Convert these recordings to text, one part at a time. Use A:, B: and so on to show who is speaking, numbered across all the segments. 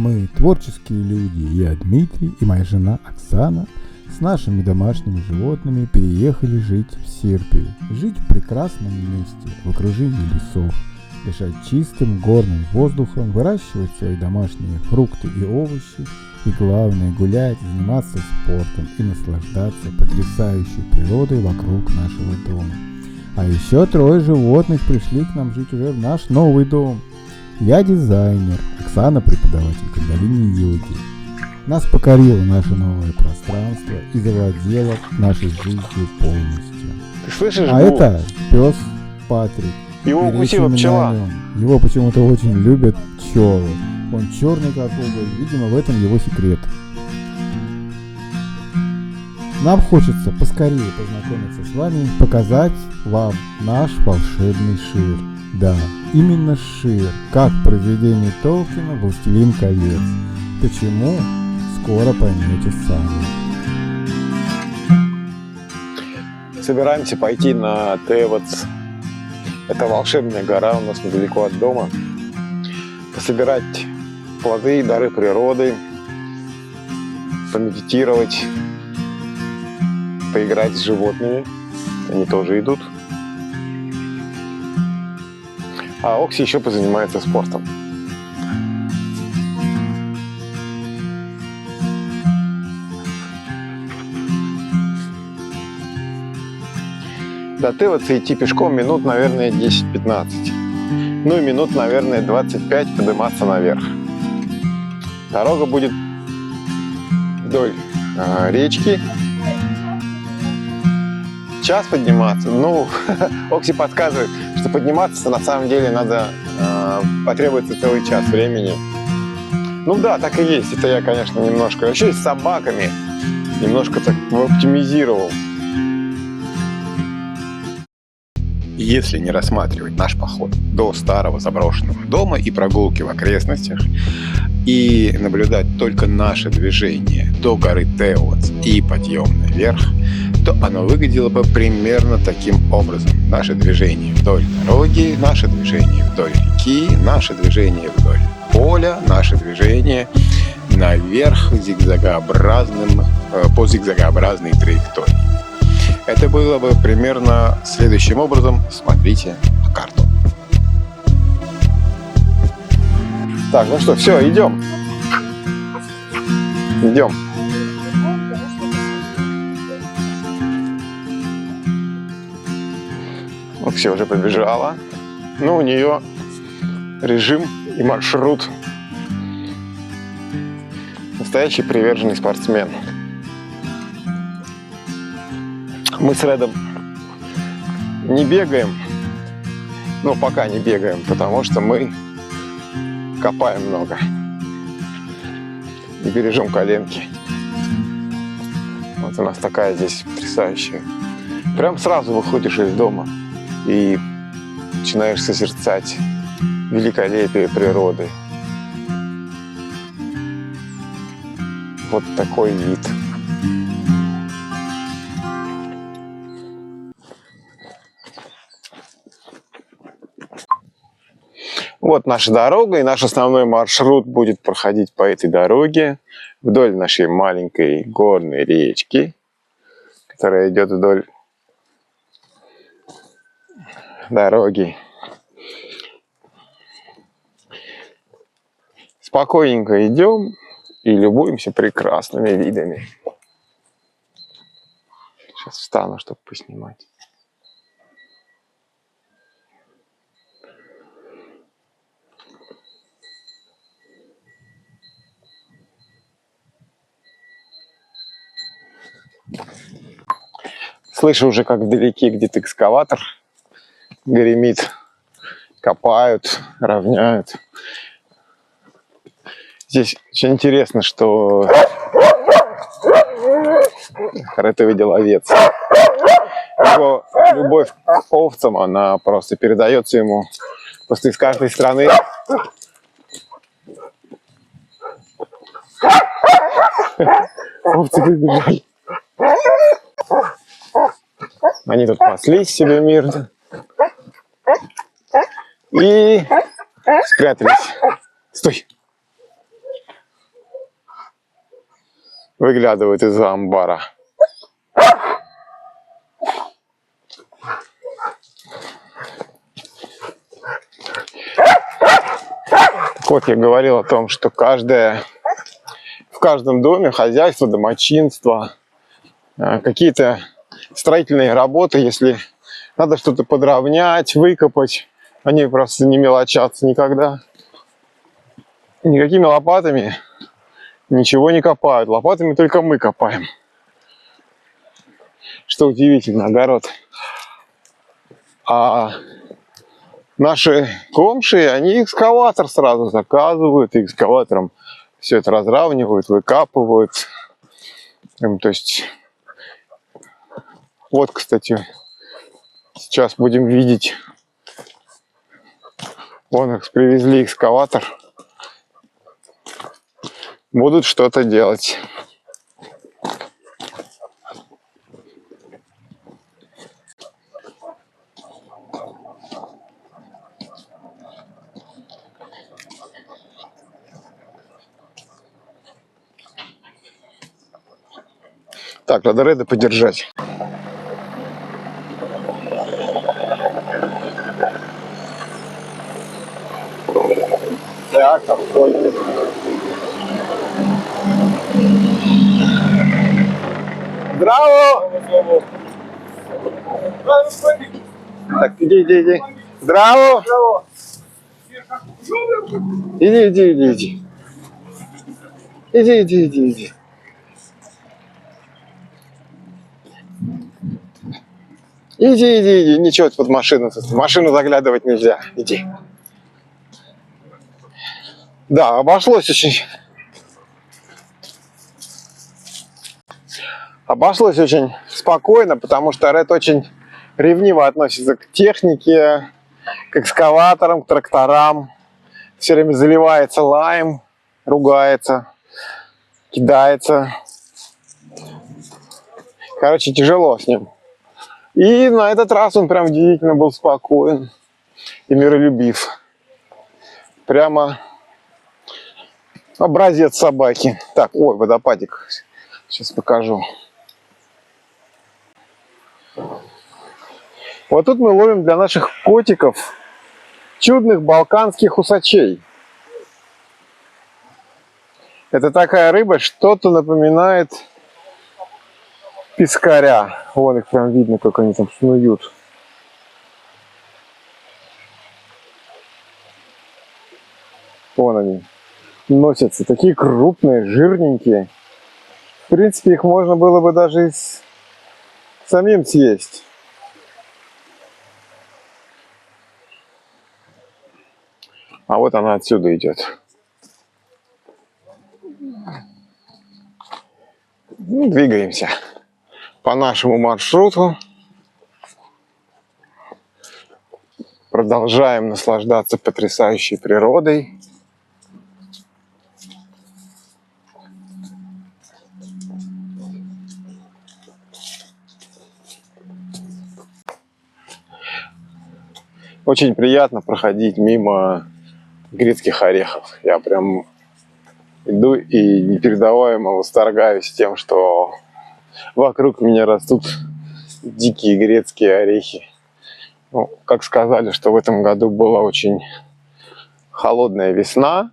A: Мы творческие люди, я Дмитрий и моя жена Оксана с нашими домашними животными переехали жить в Серпи. Жить в прекрасном месте, в окружении лесов, дышать чистым горным воздухом, выращивать свои домашние фрукты и овощи и, главное, гулять, заниматься спортом и наслаждаться потрясающей природой вокруг нашего дома. А еще 3 животных пришли к нам жить уже в наш новый дом. Я дизайнер, Оксана преподаватель кундалини йоги. Нас покорило наше новое пространство и завладело нашей жизнью полностью.
B: Ты слышишь?
A: А это пес Патрик.
B: Его укусила пчела.
A: Его почему-то очень любят пчелы. Он черный как уголь, видимо, в этом его секрет. Нам хочется поскорее познакомиться с вами, показать вам наш волшебный Шир. Да, именно Шир, как в произведении Толкина «Властелин колец». Почему? Скоро поймете сами.
B: Собираемся пойти на Тевац. Это волшебная гора у нас недалеко от дома. Пособирать плоды и дары природы, помедитировать, поиграть с животными. Они тоже идут. А Окси еще позанимается спортом. До Теваца идти пешком минут, наверное, 10-15. Ну и минут, наверное, 25 подниматься наверх. Дорога будет вдоль речки. Час подниматься. Ну, Окси подсказывает, что подниматься на самом деле надо, потребуется целый час времени. Ну да, так и есть. Это я, конечно, немножко, еще и с собаками, немножко так оптимизировал. Если не рассматривать наш поход до старого заброшенного дома и прогулки в окрестностях, и наблюдать только наше движение до горы Тевац и подъем наверх, то оно выглядело бы примерно таким образом. Наше движение вдоль дороги, наше движение вдоль реки, наше движение вдоль поля, наше движение наверх по зигзагообразной траектории. Это было бы примерно следующим образом. Смотрите на карту. Так, ну что, все, идем. Идем. Вот все уже побежала. Ну, у нее режим и маршрут. Настоящий приверженный спортсмен. Мы с Редом не бегаем, ну пока не бегаем, потому что мы копаем много и бережем коленки. Вот у нас такая здесь потрясающая. Прям сразу выходишь из дома и начинаешь созерцать великолепие природы. Вот такой вид. Вот наша дорога, и наш основной маршрут будет проходить по этой дороге вдоль нашей маленькой горной речки, которая идет вдоль дороги. Спокойненько идем и любуемся прекрасными видами. Сейчас встану, чтобы поснимать. Слышу уже, как вдалеке где-то экскаватор гремит, копают, равняют. Здесь очень интересно, что Ред видел овец. Его любовь к овцам, она просто передается ему просто из каждой страны. Овцы выбежали. Они тут паслись себе мирно и спрятались. Стой! выглядывают из-за амбара. Вот я говорил о том, что в каждом доме хозяйство, домочинство, какие-то строительные работы, если надо что-то подровнять, выкопать, они просто не мелочатся никогда. Никакими лопатами ничего не копают. Лопатами только мы копаем. Что удивительно, огород. А наши комши, они экскаватор сразу заказывают, и экскаватором все это разравнивают, выкапывают. То есть, вот, кстати, сейчас будем видеть. Вон их привезли экскаватор. Будут что-то делать. Так, надо Реда подержать. Так, отходит. Здраво! Так, иди. Здраво! Иди. Иди. Иди. Ничего, под машину. В машину заглядывать нельзя. Иди. Да, обошлось очень спокойно, потому что Ред очень ревниво относится к технике, к экскаваторам, к тракторам. Все время заливается лаем, ругается, кидается. Короче, тяжело с ним. И на этот раз он прям удивительно был спокоен и миролюбив. Прямо образец собаки. Так, ой, водопадик. Сейчас покажу. Вот тут мы ловим для наших котиков чудных балканских усачей. Это такая рыба, что-то напоминает пескаря. Вон их прям видно, как они там снуют. Вон они носятся. Такие крупные, жирненькие. В принципе, их можно было бы даже самим съесть. А вот она отсюда идет. Двигаемся по нашему маршруту. Продолжаем наслаждаться потрясающей природой. Очень приятно проходить мимо грецких орехов. Я прям иду и непередаваемо восторгаюсь тем, что вокруг меня растут дикие грецкие орехи. Ну, как сказали, что в этом году была очень холодная весна,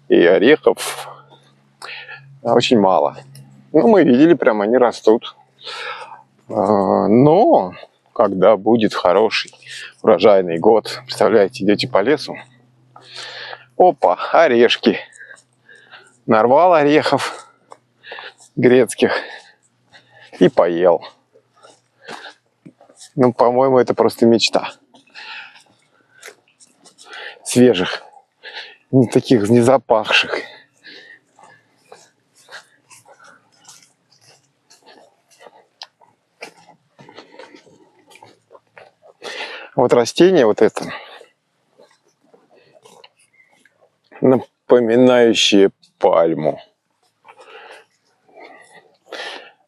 B: и орехов очень мало. Ну, мы видели, прям они растут. Но когда будет хороший урожайный год, представляете, идете по лесу, опа, орешки. Нарвал орехов грецких и поел. Ну, по-моему, это просто мечта. Свежих, не таких, не запахших. Вот растение вот это, напоминающее пальму,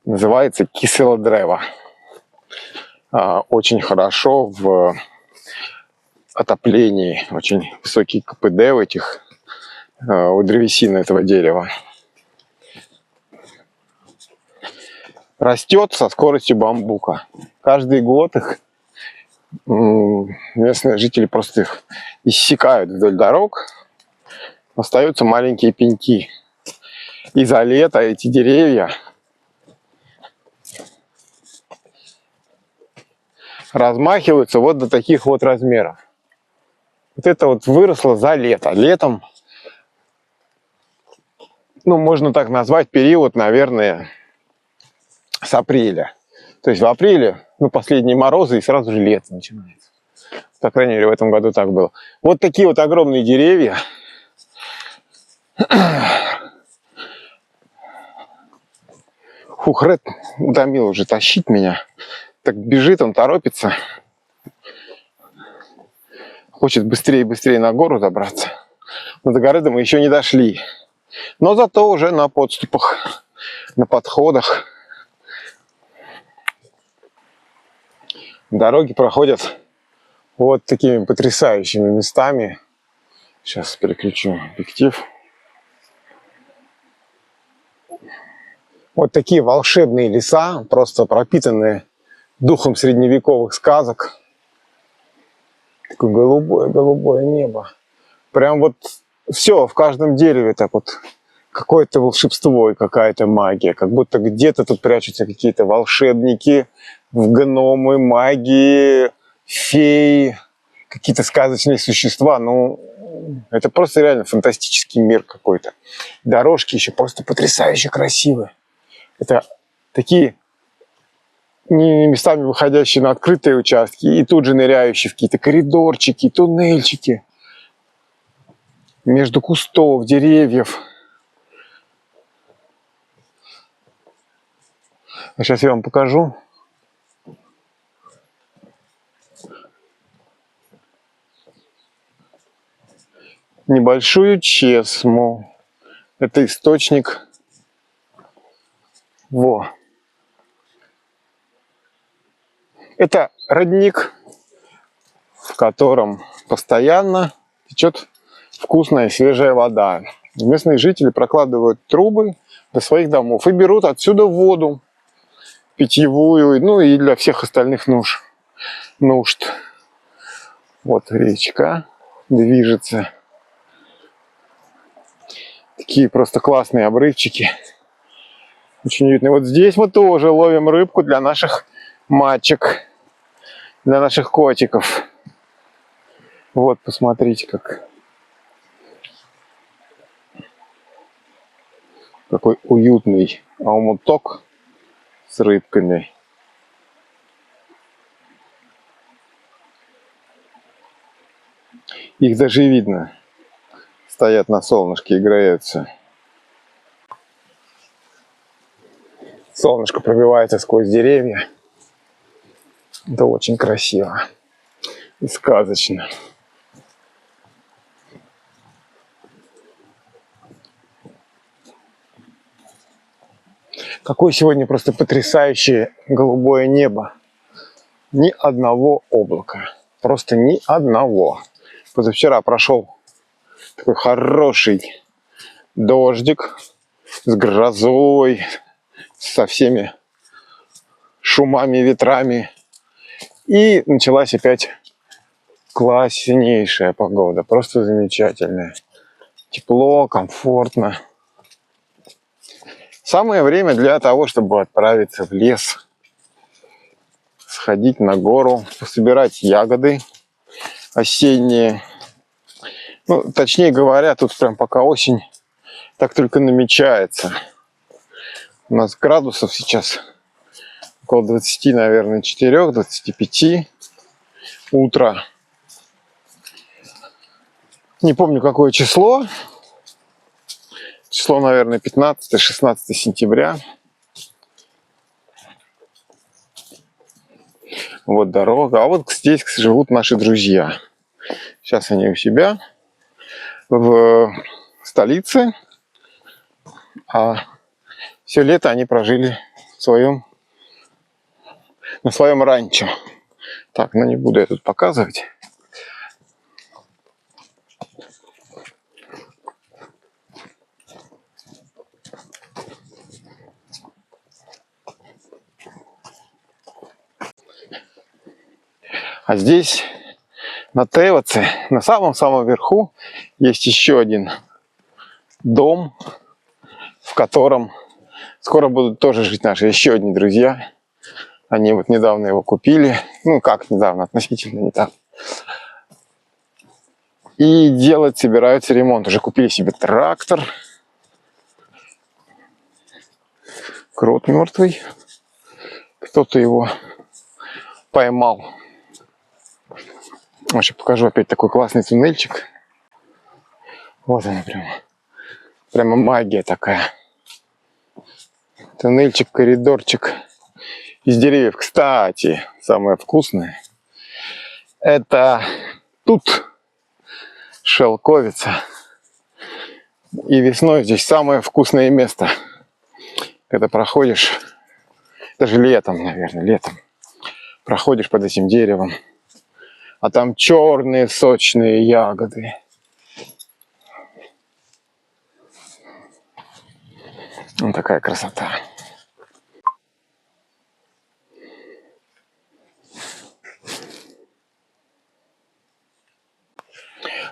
B: называется киселодрева. Очень хорошо в отоплении, очень высокий КПД у древесины этого дерева. растет со скоростью бамбука. Каждый год их местные жители просто их иссекают вдоль дорог. Остаются маленькие пеньки. И за лето эти деревья размахиваются вот до таких вот размеров. Вот это вот выросло за лето. Летом, ну, можно так назвать период, наверное, с апреля. То есть в апреле, ну, последние морозы, и сразу же лето начинается. По крайней мере, в этом году так было. Вот такие вот огромные деревья. Фух, Ред утомил уже тащить меня. Так бежит, он торопится. Хочет быстрее и быстрее на гору забраться. Но до горы мы еще не дошли. Но зато уже на подступах, на подходах. Дороги проходят вот такими потрясающими местами. Сейчас переключу объектив. Вот такие волшебные леса, просто пропитанные духом средневековых сказок. Такое голубое небо. Прям вот все в каждом дереве так вот. Какое-то волшебство и какая-то магия. Как будто где-то тут прячутся какие-то волшебники, гномы, маги, феи, какие-то сказочные существа. Ну, это просто реально фантастический мир какой-то. Дорожки еще просто потрясающе красивые. Это такие местами выходящие на открытые участки и тут же ныряющие в какие-то коридорчики, туннельчики между кустов, деревьев. А сейчас я вам покажу. Небольшую чесму. Это источник. Во. Это родник, в котором постоянно течет вкусная свежая вода. Местные жители прокладывают трубы до своих домов и берут отсюда воду питьевую, ну и для всех остальных нужд. Вот речка движется. Такие просто классные обрывчики. Очень уютно. Вот здесь мы тоже ловим рыбку для наших мачек, для наших котиков. Вот, посмотрите, какой уютный омуток с рыбками. Их даже видно. Стоят на солнышке и греются. Солнышко пробивается сквозь деревья. Это очень красиво и сказочно. Какое сегодня просто потрясающее голубое небо. Ни одного облака. Просто ни одного. Позавчера прошел такой хороший дождик с грозой, со всеми шумами, ветрами. И началась опять класснейшая погода. Просто замечательная. Тепло, комфортно. Самое время для того, чтобы отправиться в лес. Сходить на гору, пособирать ягоды осенние. Ну, точнее говоря, тут прям пока осень так только намечается. У нас градусов сейчас около 20, наверное, 4-25 утро. Не помню, какое число. Число, наверное, 15-16 сентября. Вот дорога. А вот здесь живут наши друзья. Сейчас они у себя в столице. А все лето они прожили на своем ранчо. Так, ну не буду я тут показывать. А здесь, на Теваце, на самом-самом верху, есть еще один дом, в котором скоро будут тоже жить наши еще одни друзья. Они вот недавно его купили. Ну, как недавно, относительно недавно. И делать собираются ремонт. Уже купили себе трактор. Крот мертвый. Кто-то его поймал. Сейчас покажу опять такой классный туннельчик. Вот она прямо магия такая. Туннельчик, коридорчик из деревьев. Кстати, самое вкусное — это тут шелковица. И весной здесь самое вкусное место. Когда проходишь, даже летом, наверное, летом, проходишь под этим деревом, а там черные сочные ягоды. Вот такая красота.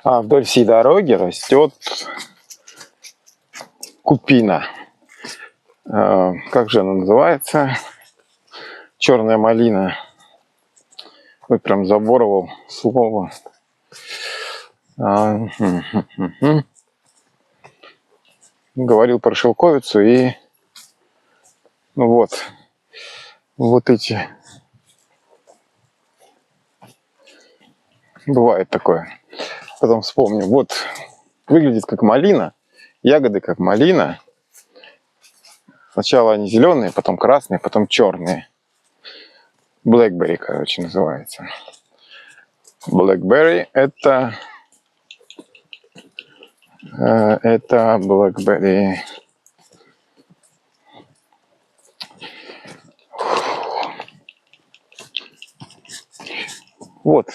B: А вдоль всей дороги растет купина. Как же она называется? Черная малина. Ой, прям заборовал слово. Говорил про шелковицу и ну вот эти. Бывает такое. Потом вспомню. Вот выглядит как малина. Ягоды как малина. Сначала они зеленые, потом красные, потом черные. Blackberry, короче, называется. Blackberry это Blackberry. Вот.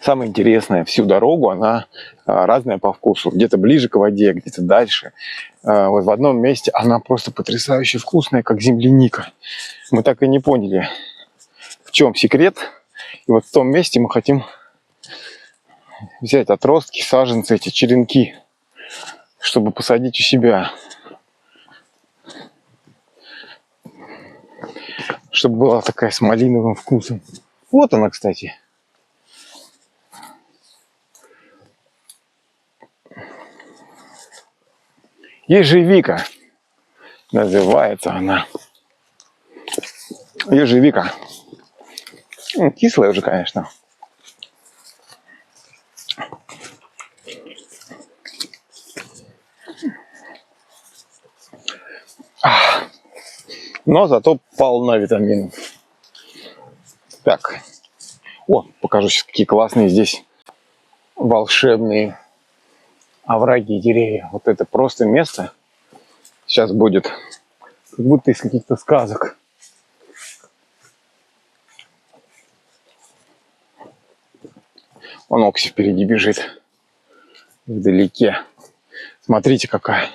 B: Самое интересное, всю дорогу она разная по вкусу. Где-то ближе к воде, где-то дальше. Вот в одном месте она просто потрясающе вкусная, как земляника. Мы так и не поняли, в чем секрет. И вот в том месте мы хотим взять отростки, саженцы, эти черенки, чтобы посадить у себя. Чтобы была такая с малиновым вкусом. Вот она, кстати. Ежевика называется она. Ежевика. Кислая уже, конечно. Но зато полна витаминов. Так. О, покажу сейчас, какие классные здесь волшебные овраги и деревья. Вот это просто место сейчас будет как будто из каких-то сказок. Вон Окси впереди бежит вдалеке. Смотрите, какая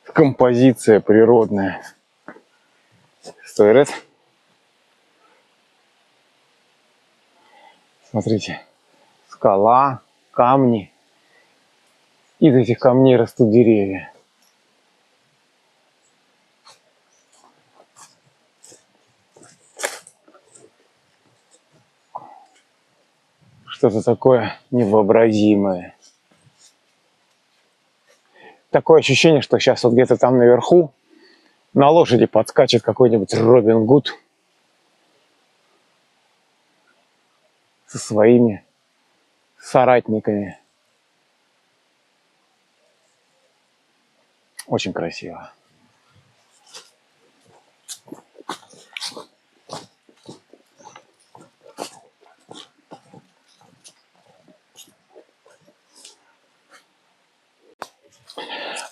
B: композиция природная. Стой, Ред. Смотрите. Скала, камни. Из этих камней растут деревья. Что-то такое невообразимое. Такое ощущение, что сейчас вот где-то там наверху на лошади подскачет какой-нибудь Робин Гуд со своими соратниками. Очень красиво.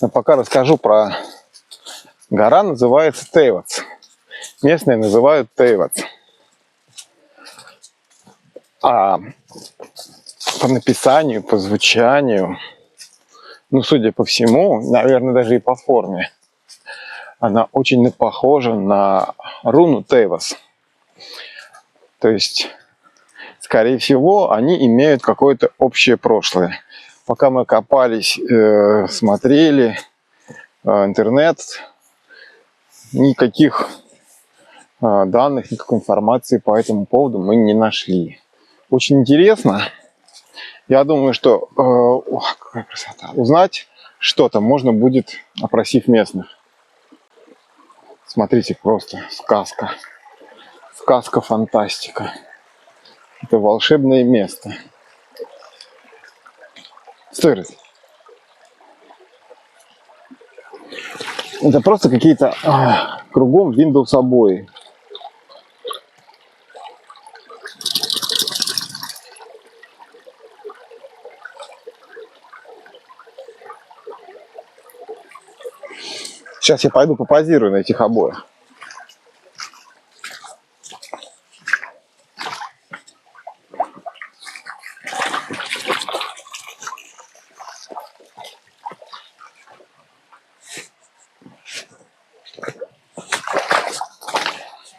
B: Но пока расскажу про... Гора называется Тевац. Местные называют Тевац. А по написанию, по звучанию, ну, судя по всему, наверное, даже и по форме, она очень похожа на руну Тевас. То есть, скорее всего, они имеют какое-то общее прошлое. Пока мы копались, смотрели интернет, никаких данных, никакой информации по этому поводу мы не нашли. Очень интересно. Я думаю, что какая красота. Узнать что-то можно будет, опросив местных. Смотрите, просто сказка. Сказка, фантастика. Это волшебное место. Стой, Рысь. Это просто какие-то кругом Windows обои. Сейчас я пойду попозирую на этих обоях.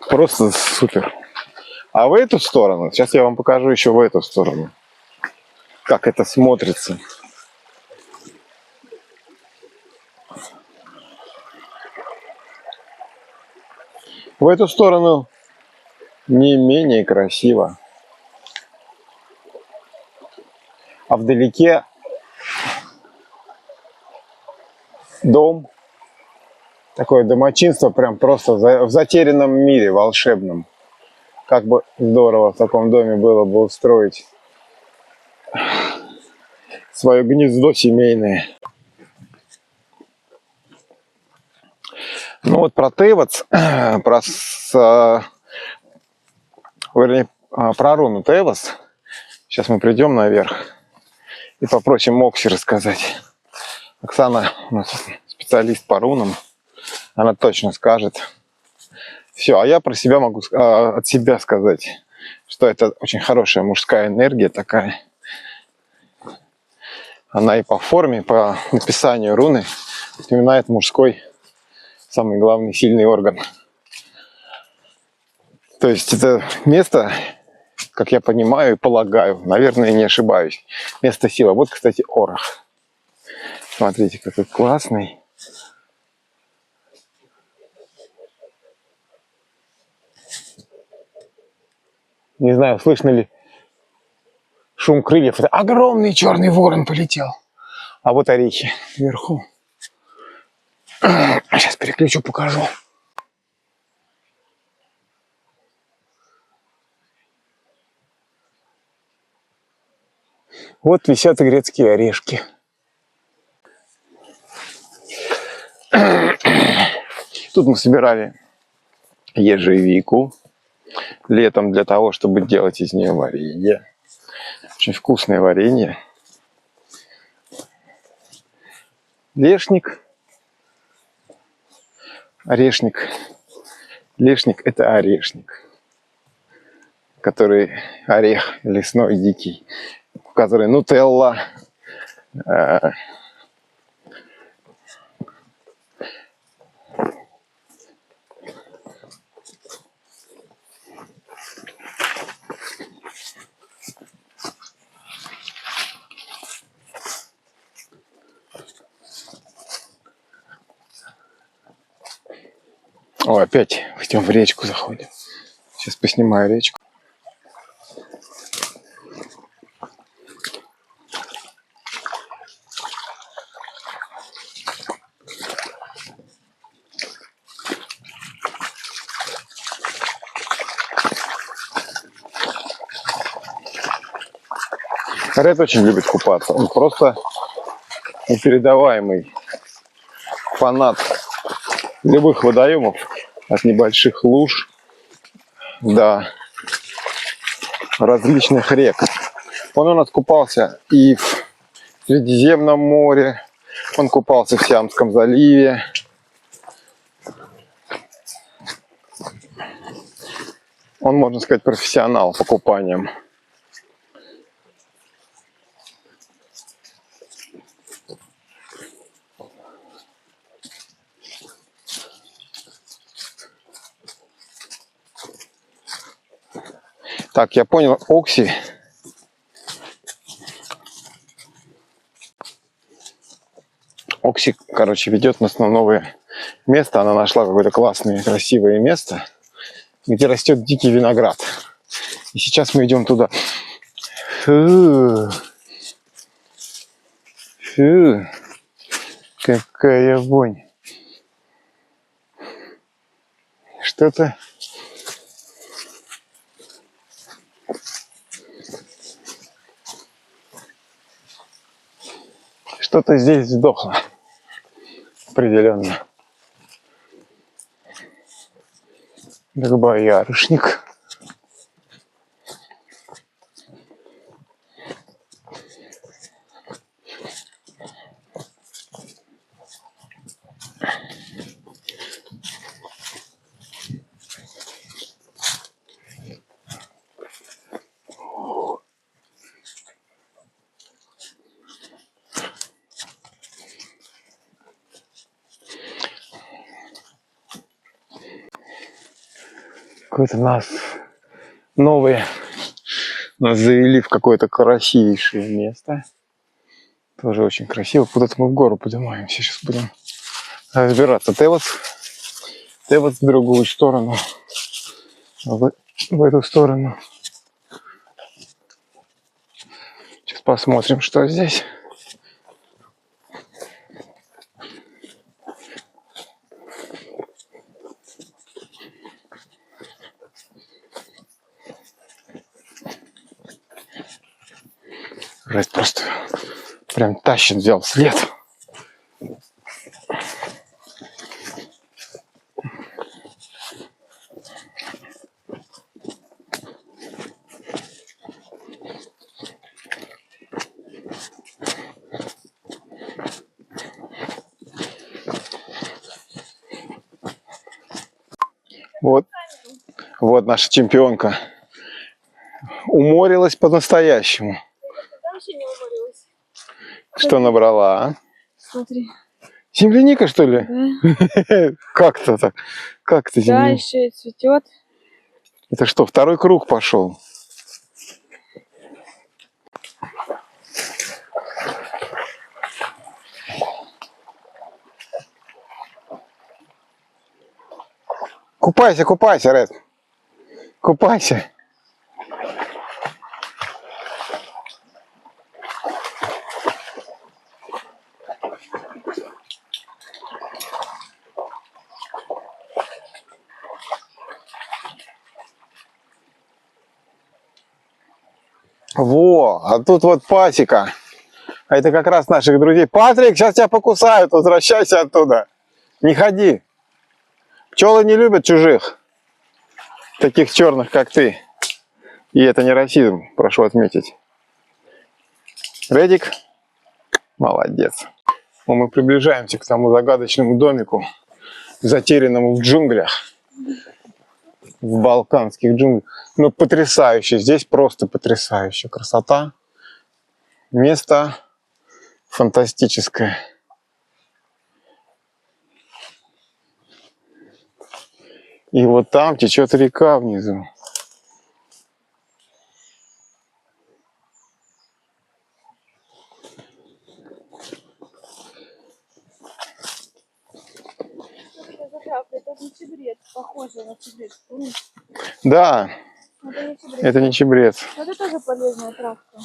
B: Просто супер. А в эту сторону, сейчас я вам покажу еще в эту сторону, как это смотрится. В эту сторону не менее красиво. А вдалеке дом, такое домочинство, прям просто в затерянном мире, волшебном. Как бы здорово в таком доме было бы устроить свое гнездо семейное. Ну вот про Тейвотс, про руну Тейвотс. Сейчас мы придем наверх и попросим Мокси рассказать. Оксана у нас специалист по рунам, она точно скажет. Все, а я про себя могу от себя сказать, что это очень хорошая мужская энергия такая. Она и по форме, по написанию руны напоминает мужской, самый главный сильный орган. То есть это место, как я понимаю и полагаю, наверное, не ошибаюсь, место силы. Вот, кстати, Орах. Смотрите, какой классный. Не знаю, слышно ли шум крыльев. Это огромный черный ворон полетел. А вот орехи вверху. Сейчас переключу, покажу. Вот висят грецкие орешки. Тут мы собирали ежевику летом для того, чтобы делать из нее варенье. Очень вкусное варенье. Лешник. Орешник. Лешник – это орешник, который орех лесной, дикий, который нутелла. О, опять идем в речку заходим. Сейчас поснимаю речку. Ред очень любит купаться. Он просто непередаваемый фанат любых водоемов, от небольших луж до различных рек. Он у нас купался и в Средиземном море, он купался в Сиамском заливе. Он, можно сказать, профессионал по купаниям. Так, я понял, Окси. Окси, короче, ведет нас на новое место. Она нашла какое-то классное, красивое место, где растет дикий виноград. И сейчас мы идем туда. Фу. Фу. Какая вонь. Что-то... Что-то здесь сдохло. Определенно. Так, боярышник. Какое-то нас новое. Нас завели в какое-то красивейшее место. Тоже очень красиво. Куда-то мы в гору поднимаемся. Сейчас будем разбираться. Тевас в другую сторону. В эту сторону. Сейчас посмотрим, что здесь. Ред просто прям тащит, взял след. Вот наша чемпионка. Уморилась по-настоящему.
C: Вообще не уморилась.
B: Что набрала, а?
C: Смотри.
B: Земляника, что ли?
C: Да.
B: Как-то так. Как-то
C: Да,
B: земляника.
C: еще и цветет.
B: Это что, второй круг пошел? Купайся, купайся, Ред. Купайся. Во, а тут вот пасека. А это как раз наших друзей. Патрик, сейчас тебя покусают, возвращайся оттуда. Не ходи. Пчелы не любят чужих. Таких черных, как ты. И это не расизм, прошу отметить. Редик, молодец. Но мы приближаемся к тому загадочному домику, затерянному в джунглях. В балканских джунглях. Ну, потрясающе. Здесь просто потрясающая красота. Место фантастическое. И вот там течет река внизу.
C: Это не чебрец, похоже на чебрец.
B: Да,
C: Это не чебрец.
B: это не чебрец.
C: Это тоже полезная травка.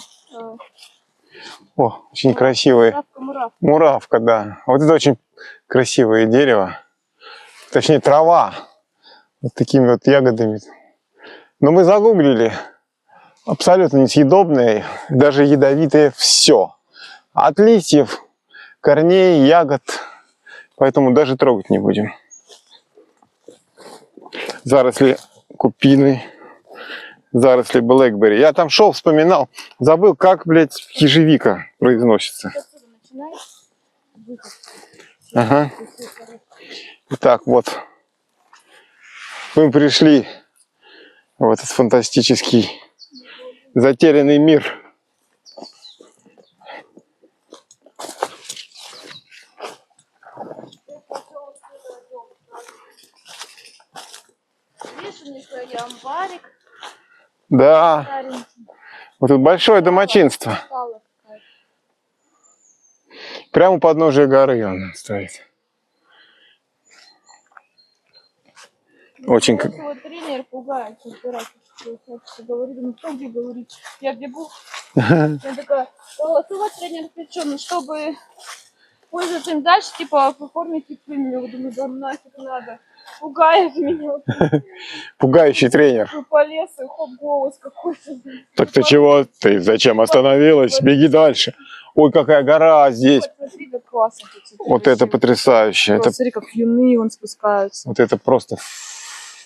B: О, очень красивый.
C: Травка-муравка.
B: Муравка, да. Вот это очень красивое дерево. Точнее, трава. Вот такими вот ягодами. Но мы загуглили. Абсолютно несъедобное, даже ядовитое все. От листьев, корней, ягод. Поэтому даже трогать не будем. Заросли купины. Заросли блэкберри. Я там шел, вспоминал. Забыл, как, блядь, ежевика произносится. Ага. Итак, вот. Мы пришли в этот фантастический затерянный мир. Да,
C: Старенький.
B: вот тут большое домочинство.
C: Скала какая-то.
B: Прямо у подножия горы он стоит. Очень
C: Меня вот тренер пугает, говорит, ну кто где говорит, я где был, я такая, голосовой тренер причем, чтобы пользоваться им дальше, типа, оформить премию, думаю, да нафиг надо, пугает меня,
B: Пугающий тренер.
C: по лесу, хоп, голос какой-то.
B: Так ты чего? Ты зачем остановилась? Беги дальше. Ой, какая гора здесь.
C: Смотри, как классно.
B: Вот это потрясающе. Это,
C: Смотри, как юны вон спускаются.
B: вот это просто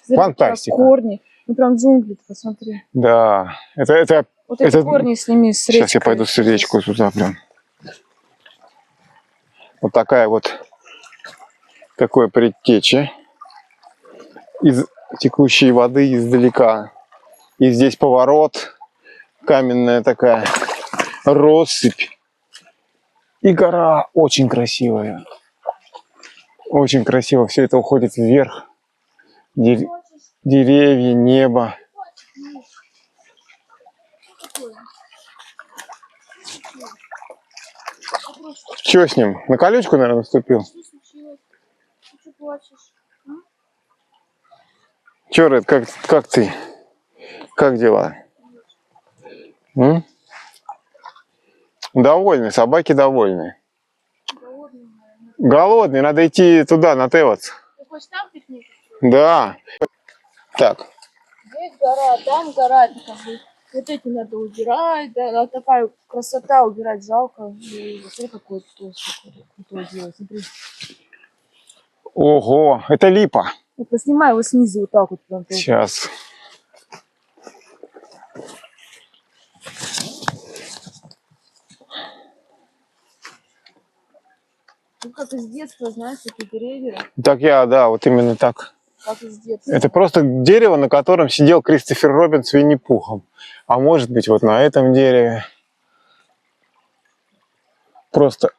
C: Смотри,
B: фантастика.
C: как корни. Ну прям джунгли, посмотри.
B: Да. Это
C: Вот эти корни сними с речкой.
B: Сейчас я пойду с речку туда прям. Вот такая вот, такое предтеча из текущей воды издалека. И здесь поворот, каменная такая россыпь. И гора очень красивая. Очень красиво. Все это уходит вверх. Деревья, небо. Что с ним? На колючку, наверное, наступил?
C: Что случилось? Ты что плачешь?
B: Че, Ред, как ты? Как дела? М? Довольны, собаки довольны.
C: Голодный, наверное.
B: Голодный, надо идти туда, на Тевац.
C: Ты хочешь там пикник?
B: Да. Так,
C: Здесь гора, там гора. Это как бы вот эти надо убирать. Да, такая красота, убирать жалко. И смотри, какой толстый крутой делать. Смотри.
B: ого, это липа.
C: Вот поснимай его снизу вот так вот. Прям тоже.
B: Сейчас.
C: Ну, как из детства, знаешь, такие деревья.
B: Так да, вот именно так.
C: Как из детства.
B: Это просто дерево, на котором сидел Кристофер Робин с Винни-Пухом. А может быть, вот на этом дереве. Просто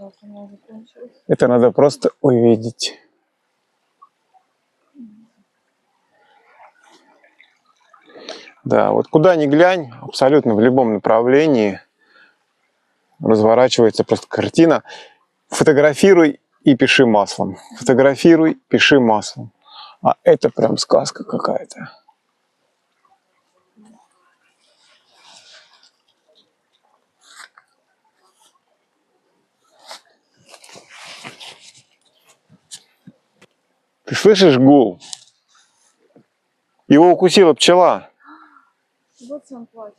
C: Жалко, она закончилась.
B: это надо просто увидеть. Да, вот куда ни глянь, абсолютно в любом направлении разворачивается просто картина. Фотографируй и пиши маслом. Фотографируй, пиши маслом. А это прям сказка какая-то. Ты слышишь гул? Его укусила пчела.
C: Вот сам плачет.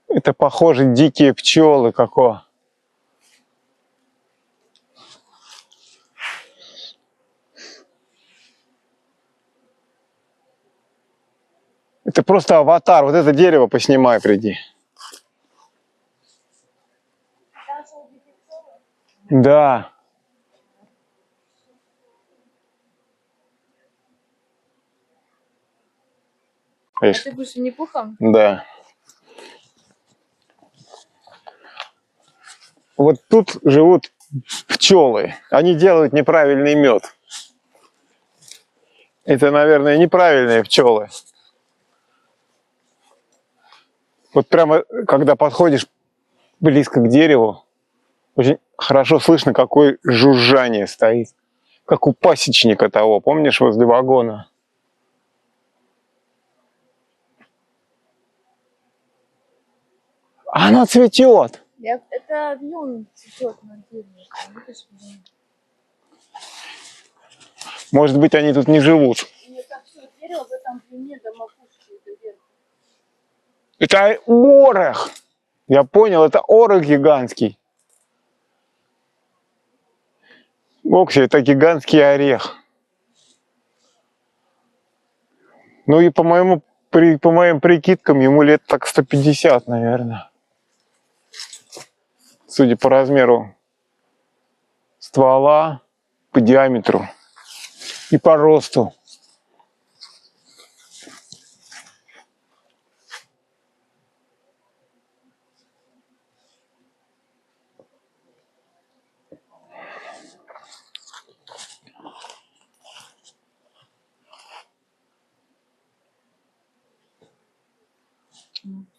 B: Это похоже дикие пчелы какого. Это просто аватар. Вот это дерево поснимай, приди. Да.
C: А ты будешь Винни-Пухом?
B: Да. Вот тут живут пчелы. Они делают неправильный мед. Это, наверное, неправильные пчелы. Вот прямо, когда подходишь близко к дереву, очень хорошо слышно, какое жужжание стоит. Как у пасечника того, помнишь, возле вагона? Оно цветет.
C: Это вьюн цветет на дереве.
B: Может быть, они тут не живут.
C: И это все дерево в этом вьюне до макушки.
B: Это орох. Я понял, это орох гигантский. Окси, это гигантский орех. Ну и по моим прикидкам, ему лет так 150, наверное. Судя по размеру ствола, по диаметру и по росту.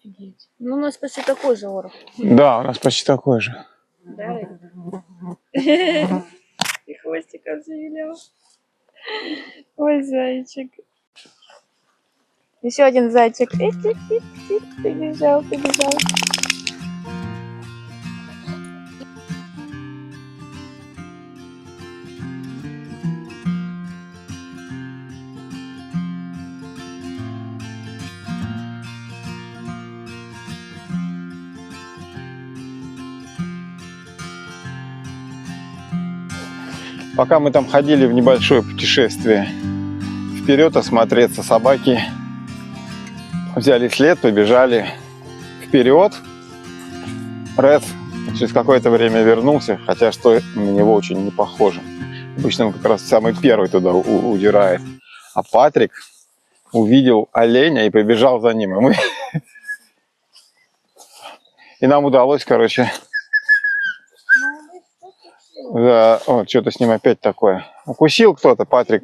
C: Офигеть. Ну, у нас почти такой же орг.
B: Да, у нас почти такой же.
C: Да, и хвостиком завилял. Ой, зайчик. Еще один зайчик. Побежал, побежал.
B: Пока мы там ходили в небольшое путешествие вперед осмотреться, собаки взяли след, побежали вперед. Ред через какое-то время вернулся, хотя что на него очень не похоже. Обычно он как раз самый первый туда удирает. А Патрик увидел оленя и побежал за ним. И нам удалось, короче... Да, вот что-то с ним опять такое. Укусил кто-то, Патрик.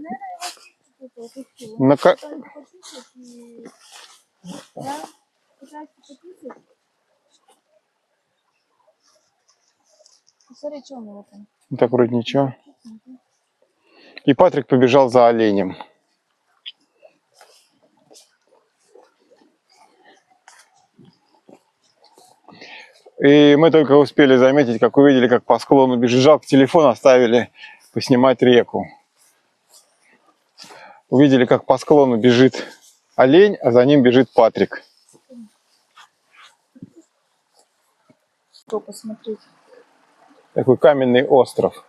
C: Смотри, что у него там.
B: Так вроде ничего. И Патрик побежал за оленем. И мы только успели заметить, как увидели, как по склону бежит. Жалко, телефон оставили поснимать реку. Увидели, как по склону бежит олень, а за ним бежит Патрик.
C: Что посмотреть?
B: Такой каменный остров.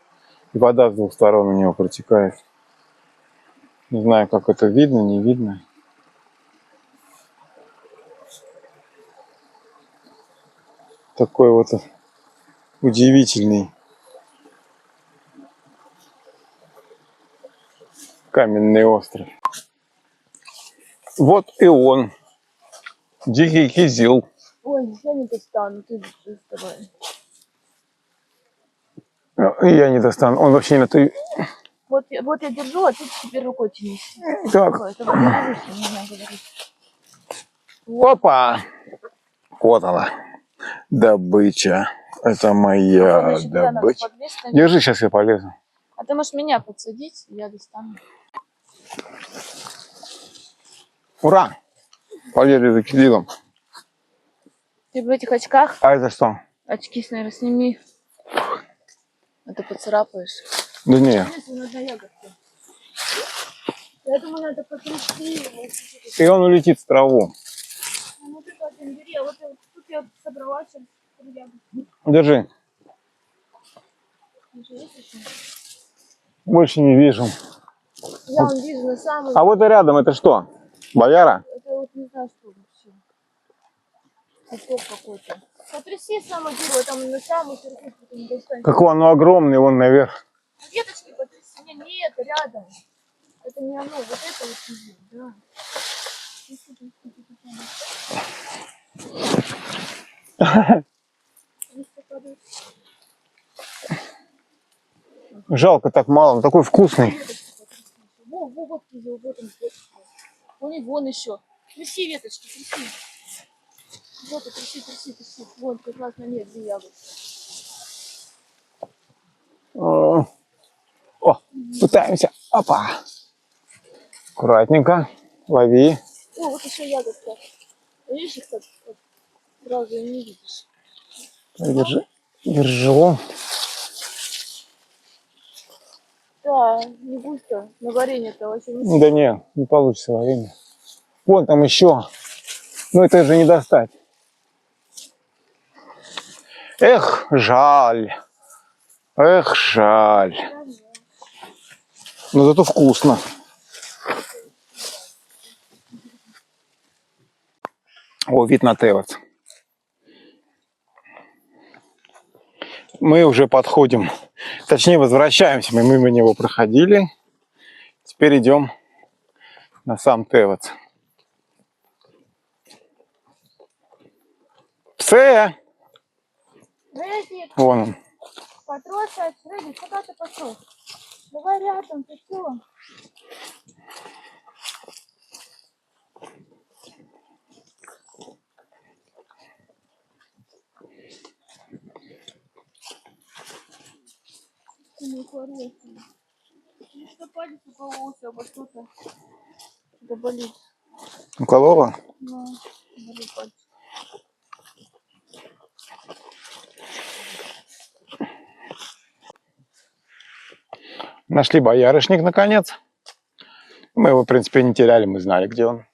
B: И вода с двух сторон у него протекает. Не знаю, как это видно, не видно. Такой вот удивительный каменный остров. Вот и он. Дикий кизил.
C: Ой, я не достану, ты доставай.
B: Я не достану. Он вообще не на той...
C: Вот я держу, а ты теперь рукой тянись.
B: Так. Опа! Вот она. Добыча. Это моя добыча. Держи, сейчас я полезу.
C: А ты можешь меня подсадить, я достану.
B: Ура! Полезли за кизилом.
C: Ты в этих очках?
B: А это что?
C: Очки, наверное, сними. А то поцарапаешь.
B: Да не.
C: Я думаю, надо потрясти.
B: И он улетит в траву.
C: Ну ты как бери, а вот тут я собрала сейчас.
B: Держи. Больше не вижу.
C: Я вот вижу на самом...
B: А вот и рядом это что? Бояра?
C: Это вот не знаю, что вообще. Цветок какой-то. Потряси самое дерево, там на самом верху, потом достанешь.
B: Какой оно огромный, вон наверх.
C: Веточки потряси. Нет, рядом. Это не оно, вот это вот кизил, да.
B: Жалко, так мало, он такой вкусный.
C: Вот кизил, вот он. Вон еще. Тряси веточки, тряси. Вот, тряси. Вон, как раз на ней, где ягод.
B: О, пытаемся. Опа. Аккуратненько. Лови.
C: О, вот еще ягодка. Видишь их так? Сразу не видишь.
B: Держу.
C: Да, не густо. На варенье-то вообще не...
B: Да не получится варенье. Вон там еще. Но это же не достать. Эх, жаль. Эх, жаль. Но зато вкусно. О, вид на Тевец. Мы уже подходим Точнее, возвращаемся. Мы мимо него проходили. Теперь идем на сам Тевец. Все!
C: Редик,
B: Вон он.
C: потросишь, Редик, куда ты пошел? Давай рядом, ты что? Ты не хороший. Что палец укололся, обо что-то. Да болит.
B: Уколола?
C: Ну, болит палец.
B: Нашли боярышник, наконец. Мы его, в принципе, не теряли, мы знали, где он.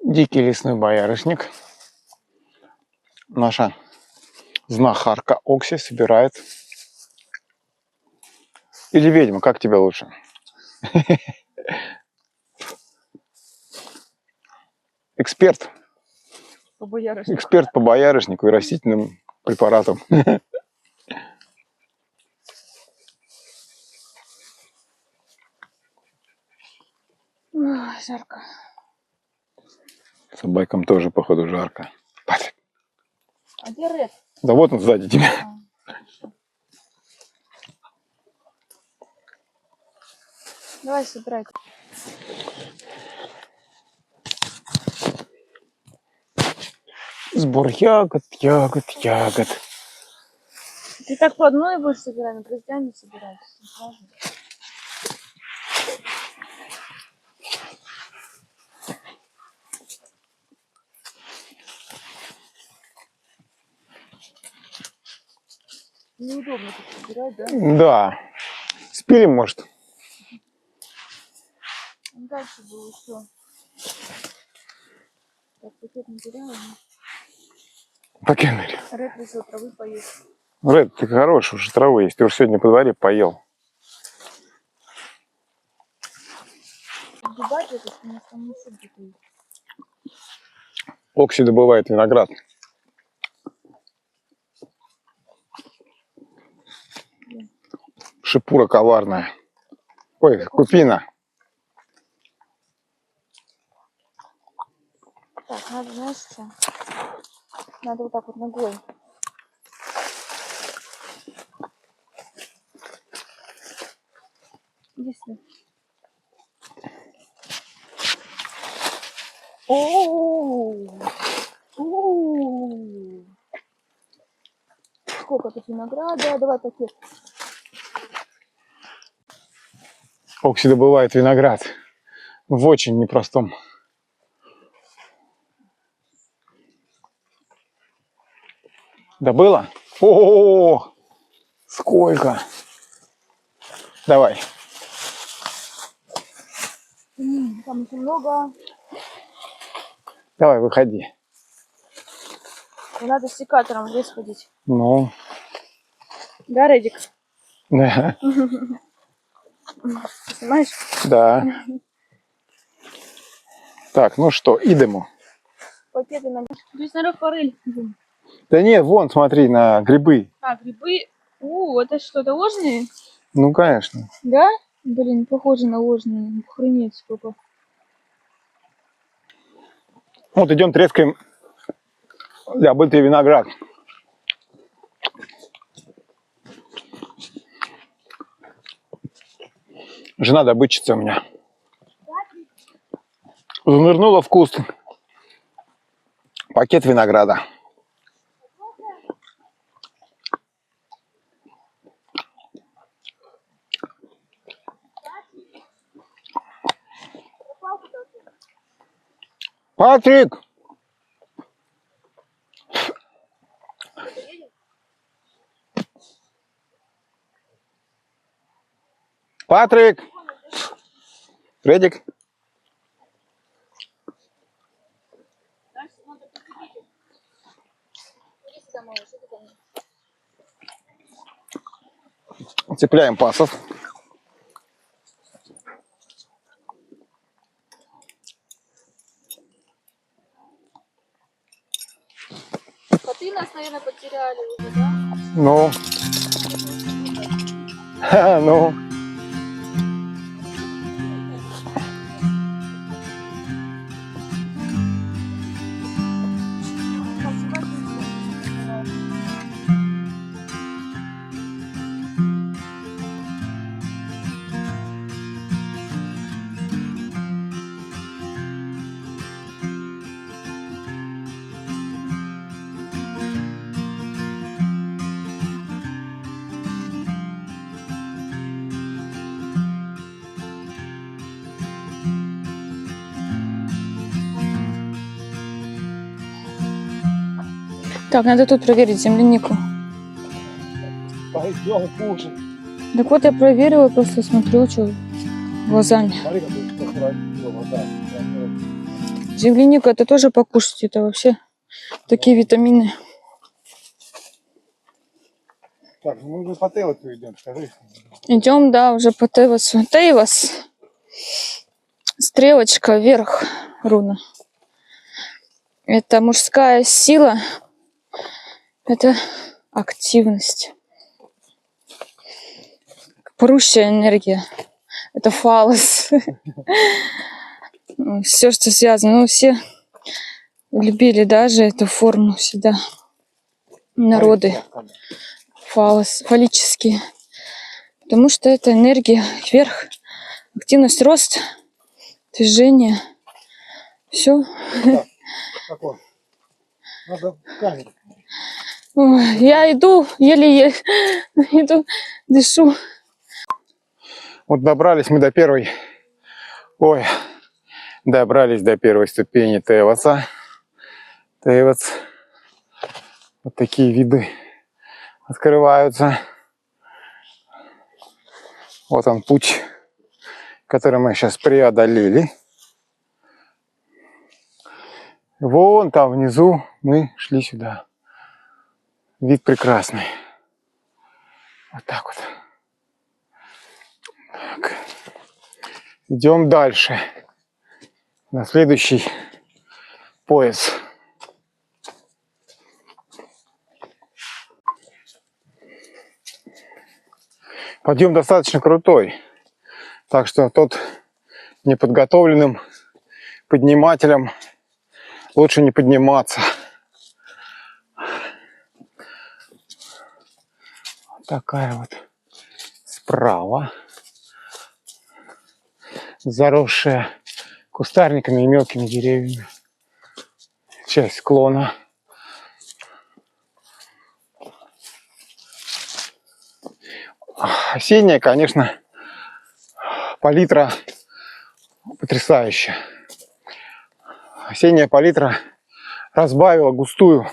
B: Дикий лесной боярышник. Наша знахарка Окси собирает. Или ведьма, как тебе лучше? Эксперт.
C: По боярышнику.
B: Эксперт по боярышнику и растительным препаратам.
C: Ой, жарко.
B: Собакам тоже, походу, жарко. Патрик.
C: А где Ред?
B: Да вот он сзади тебя.
C: Давай собирай.
B: Сбор ягод, ягод, ягод.
C: Ты так по одной будешь собирать, на крестьяне собирать. Неудобно так собирать, да?
B: Да. Спилим, может?
C: Дальше было все. Так, пакет материала.
B: По камере.
C: Ред решил травы поесть.
B: Ред, ты хороший, уже травы есть. Ты уже сегодня по дворе поел.
C: Дебать это, что у нас там еще где-то есть.
B: Окси добывает виноград. Шипура коварная. Ой, купина.
C: Так, надо, знаешь, что? Надо вот так вот ногой. Иди сюда. О-о-о! Сколько тут винограда? Давай пакет.
B: Окси добывает виноград в очень непростом. Добыла? О, сколько! Давай.
C: Там еще много.
B: Давай, выходи.
C: И надо с секатором в лес ходить.
B: Ну,
C: Да, Редик?
B: да.
C: Понимаешь?
B: Да. Так, ну что, идемо.
C: Пакеты надо. Здесь, наверное, форель.
B: Да нет, вон, смотри, на грибы.
C: А, грибы. Это что, это ложные?
B: Ну, конечно.
C: Да? Блин, похоже на ложные. Охренеть сколько.
B: Вот идем трескаем добытый виноград. Жена добытчица у меня. Занырнула в куст. Пакет винограда. Патрик! Патрик! Фредик! Цепляем пасов.
C: Коты нас, наверное, потеряли уже, да?
B: Ну, Ну.
C: Так, надо тут проверить землянику.
B: Пойдем кушать.
C: Так вот я проверила, просто смотрю, что глазами.
B: Смотри, как красиво вода.
C: Земляника это тоже покушать, это вообще такие витамины.
B: Так, мы уже по Тейлоту идем, скажи.
C: Идем, да, уже по Тейвасу. Тейвас. Стрелочка вверх, руна. Это мужская сила. Это активность. Прущая энергия. Это фалос. Все, что связано. Ну, все любили даже эту форму всегда. Народы. Фалос, фаллические. Потому что это энергия вверх. Активность, рост, движение. Все.
B: Какой? Надо камень.
C: Я иду, еле иду, дышу.
B: Вот добрались мы до первой. Ой, добрались до первой ступени Тейваса. Тейвас. Вот такие виды открываются. Вот он путь, который мы сейчас преодолели. Вон там внизу мы шли сюда. Вид прекрасный. Вот так вот. Так. Идем дальше. На следующий пояс. Подъем достаточно крутой. Так что тот неподготовленным поднимателям лучше не подниматься. Вот такая вот справа. Заросшая кустарниками и мелкими деревьями. Часть склона. Осенняя, конечно, палитра потрясающая. Осенняя палитра разбавила густую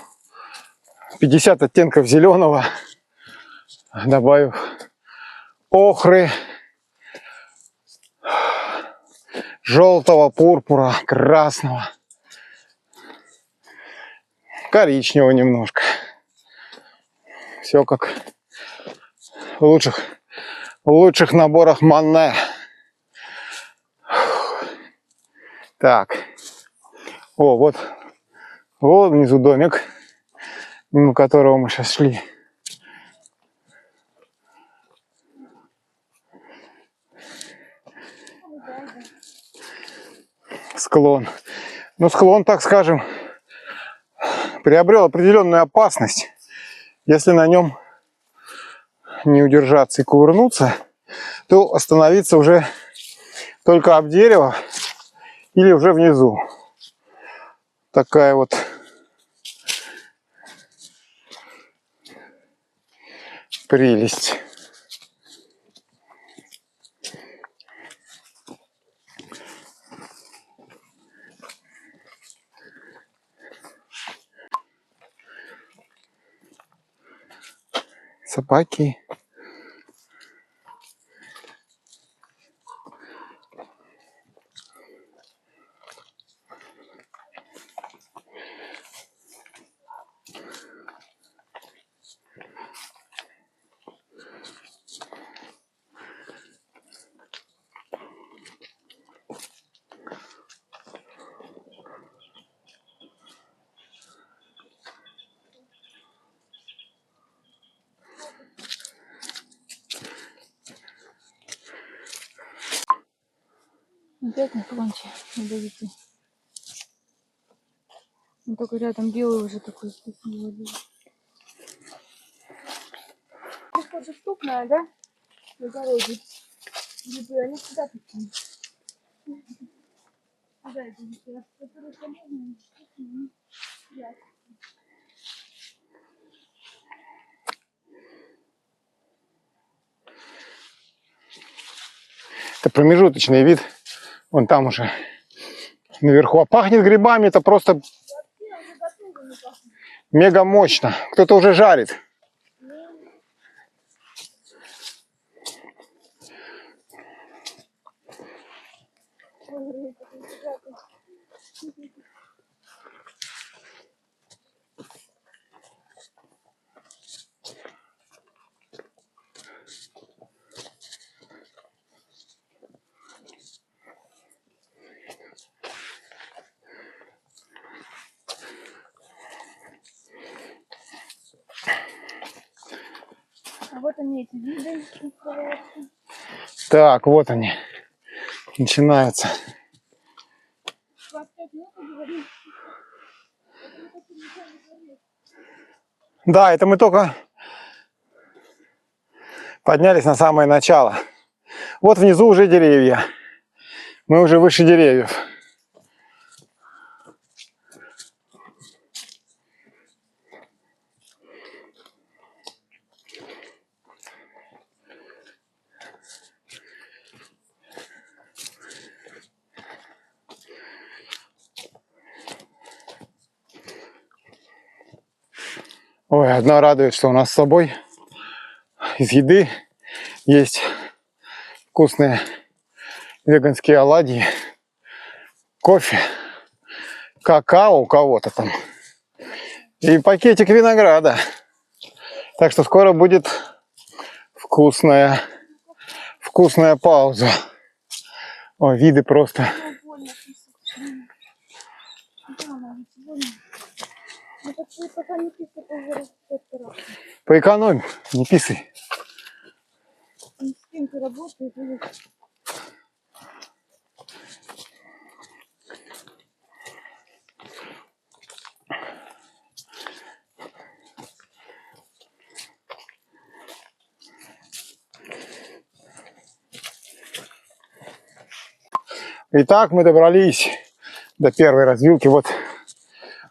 B: 50 оттенков зеленого, добавив охры, желтого, пурпура, красного, коричневого немножко. Все как в лучших наборах Моне. Так. О, вот внизу домик, мимо которого мы сейчас шли. Склон. Ну, склон, так скажем, приобрел определенную опасность. Если на нем не удержаться и кувырнуться, то остановиться уже только об дерево или уже внизу. Такая вот прелесть. Собаки.
C: Опять на фронте ядовитый. Ну, только рядом белый уже такой вкусный. Легко доступная, да? На дороге. Грибы, они всегда такие. Да, это которые полезные, вкусные.
B: Это промежуточный вид. Вон там уже наверху. А пахнет грибами, это просто мега мощно. Кто-то уже жарит.
C: А вот они, эти виды.
B: Так, вот они. Начинаются.
C: 25 минут говорим.
B: Да, это мы только поднялись на самое начало. Вот внизу уже деревья. Мы уже выше деревьев. Ой, одно радует, что у нас с собой из еды есть вкусные веганские оладьи, кофе, какао у кого-то там и пакетик винограда. Так что скоро будет вкусная пауза. Ой, виды просто. Поэкономь, не писай.
C: Инстинкты работают.
B: Итак, мы добрались до первой развилки. Вот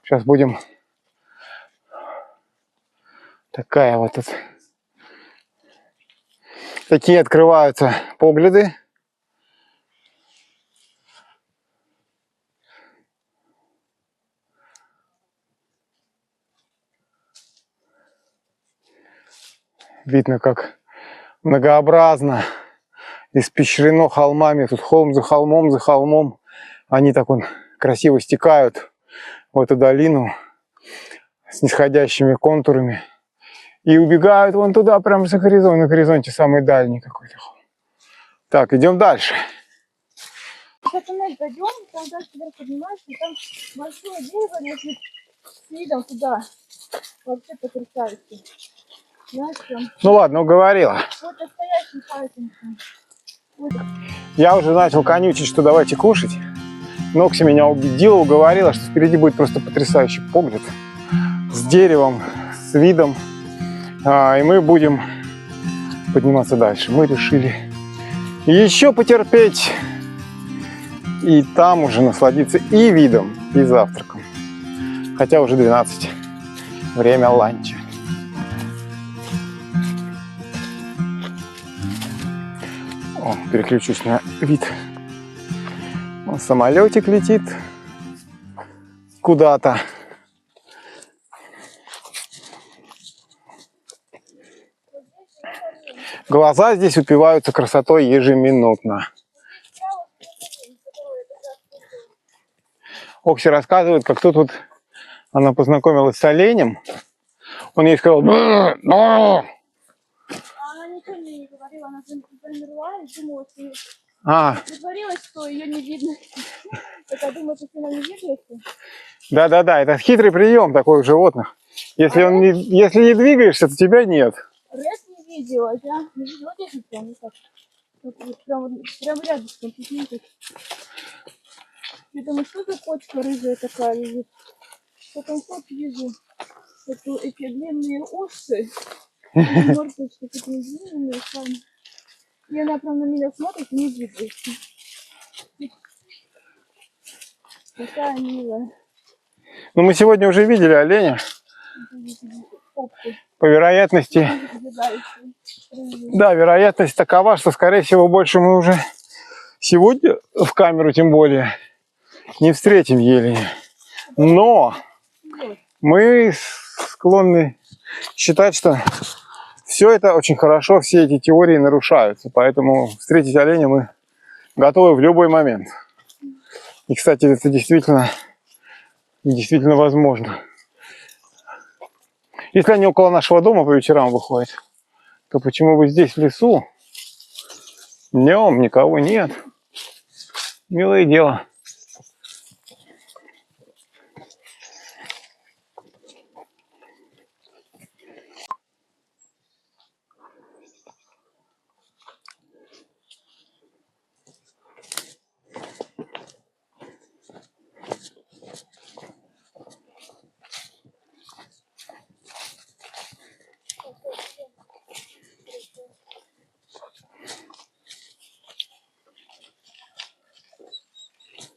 B: сейчас будем. Такая вот тут. Такие открываются погляды. Видно, как многообразно испещрено холмами. Тут холм за холмом, за холмом. Они так вон красиво стекают в эту долину с нисходящими контурами. И убегают вон туда, прямо за горизонт. На горизонте самый дальний какой-то. Так, идем дальше.
C: Сейчас туннель пойдем, там дальше вверх поднимаешься, и там большое дерево лежит с видом туда. Вообще потрясающе. Знаешь, там...
B: Ну ладно, уговорила.
C: Вот настоящий файтинг. Вот.
B: Я уже начал конючить, что давайте кушать. Нокси меня убедила, уговорила, что впереди будет просто потрясающий погляд. С деревом, с видом. И мы будем подниматься дальше. Мы решили еще потерпеть. И там уже насладиться и видом, и завтраком. Хотя уже 12. Время ланча. О, переключусь на вид. Вон самолетик летит куда-то. Глаза здесь упиваются красотой ежеминутно. Окси рассказывает, как тут вот она познакомилась с оленем. Он ей сказал: «Бр, бр».
C: А она ничего мне не говорила, она замерла и думала, что притворилась, что ее не видно. Так я думаю, что она не видно.
B: Да-да-да, это хитрый прием такой у животных. Если не двигаешься, то тебя нет.
C: Рез не видела, я не видела, вот здесь он, так. Вот прям рядышком, посмотрите. Я думаю, что за кочка рыжая такая лежит. Потом вот вижу эти длинные уши. Мордочки такие длинные сами. И она прям на меня смотрит и не двигается. Такая милая.
B: Ну, мы сегодня уже видели оленя. По вероятности... Да, вероятность такова, что, скорее всего, больше мы уже сегодня в камеру, тем более, не встретим еленя. Но мы склонны считать, что все это очень хорошо, все эти теории нарушаются. Поэтому встретить оленя мы готовы в любой момент. И, кстати, это действительно возможно. Если они около нашего дома по вечерам выходят, то почему бы здесь в лесу днем никого нет? Милое дело.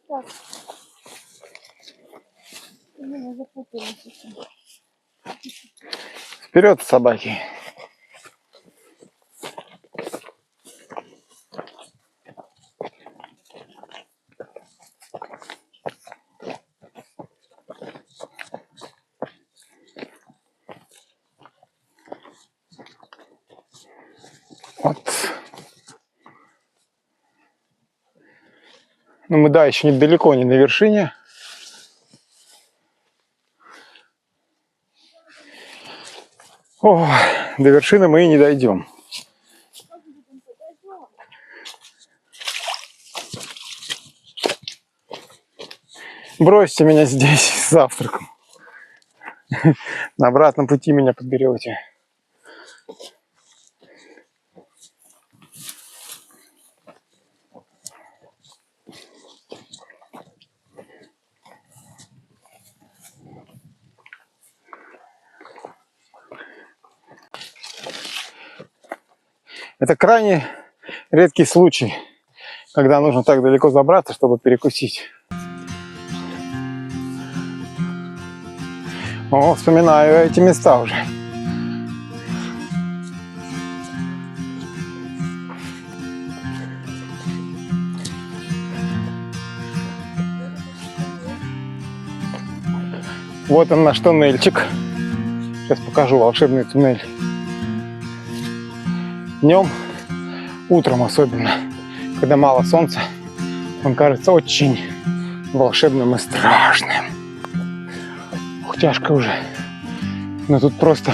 C: Так. Меня запуталась.
B: Вперед, собаки. Вот. Ну, мы, да, еще недалеко, не на вершине. О, до вершины мы и не дойдем. Бросьте меня здесь с завтраком. На обратном пути меня подберете. Это крайне редкий случай, когда нужно так далеко забраться, чтобы перекусить. О, вспоминаю эти места уже. Вот он наш туннельчик. Сейчас покажу волшебный туннель. Днем, утром особенно, когда мало солнца, он кажется очень волшебным и страшным. Ух, тяжко уже. Но тут просто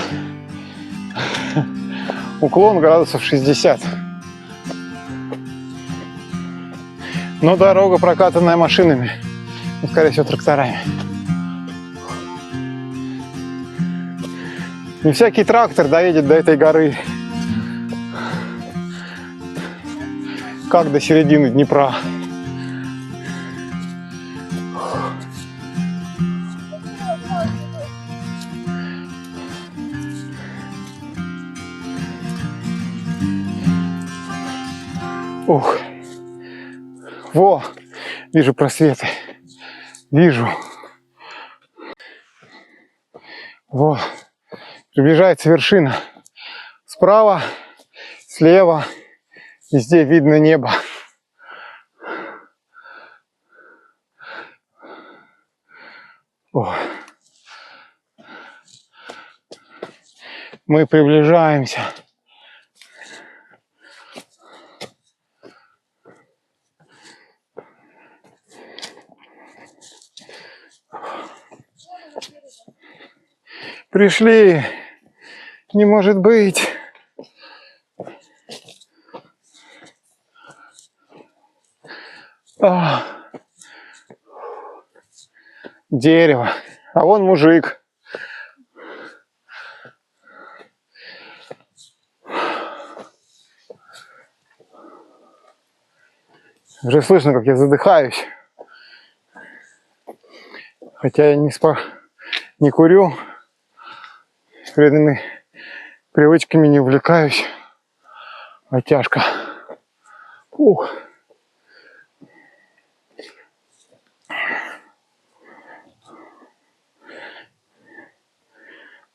B: уклон градусов 60. Но дорога прокатанная машинами, ну, скорее всего, тракторами. Не всякий трактор доедет до этой горы, как до середины Днепра. Ух, во, вижу просветы, вижу. Во, приближается вершина. Справа, слева, везде видно небо. О. Мы приближаемся. Пришли. Не может быть. Дерево. А вон мужик. Уже слышно, как я задыхаюсь. Хотя я не курю, вредными привычками не увлекаюсь. А тяжко. Ух.